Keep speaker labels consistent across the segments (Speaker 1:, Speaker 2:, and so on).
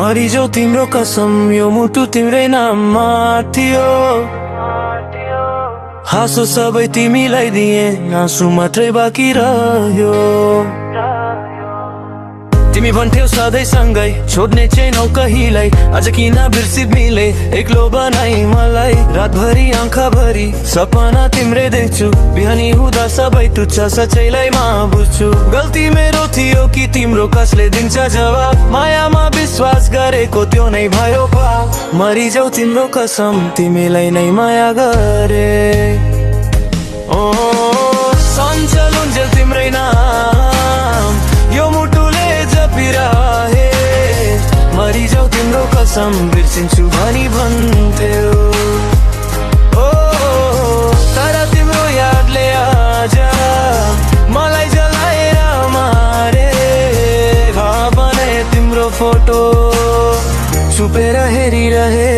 Speaker 1: मरिजौ तिम्रो कसम, यो मुटु तिम्रै नाममा थियो। हाँसो सबै तिमीलाई दिए, आँसु मात्रै बाँकी रह्यो। तिमी भन्थ्यौ सधैँ सँगै, छोड्ने छैनौ कहिल्यै। आज किन बिर्सिद मिले, एक्लो बनाई मलाई। रातभरि आँखाभरि सपना तिम्रै देख्छु, बिहानी हुँदा सबै तुच्छ सच्चैलाई म बुझ्छु। गल्ती मेरो थियो कि तिम्रो कसले दिन्छ जवाब, मायामा विश्वास गरेको त्यो नै भयो पाप। मरिजाउ तिम्रो कसम, तिमीलाई नै माया गरे। ओ सञ्चल हुन्जेल तिम्रै नाम, यो मुटुले जपिरहे। मरिजाउ तिम्रो कसम, बिर्सिन्छु भनी भन्थ्यौ। ओ तर तिम्रो यादले आज मलाई जलाएर मारे। भने तिम्रो फोटो छुपेर हेरिरहे,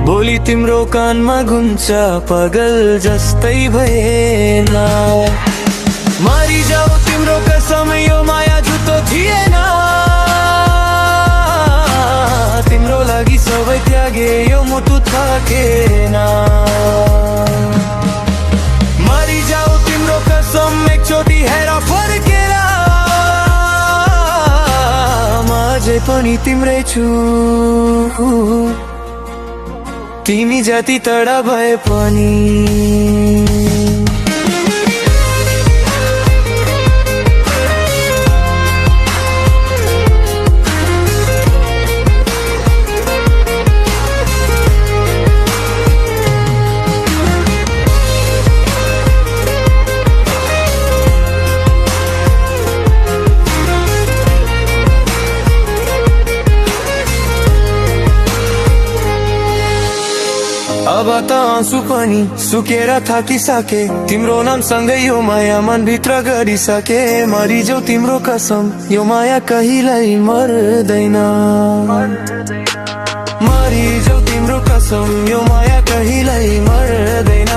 Speaker 1: भोलि तिम्रो कानमा गुन्छ पागल जस्तै भएन। मरिजाऊ तिम्रो कसम, यो माया झुटो थिएन। तिम्रो लागि सबै त्यागे, यो मुटु थाकेन। मरिजाऊ तिम्रो कसम, एकचोटि हेर फर्केर। म अझै पनि तिम्रै छु, तिमी जति तडा भए पनि। अब त आँसु पनि सुकेर थाकिसके, तिम्रो नामसँगै यो माया मनभित्र गरिसके। मरिजाऊ तिम्रो कसम, यो माया कहिल्यै मर्दैन। मरिजाऊ तिम्रो कसम, यो माया कहिल्यै मर्दैन।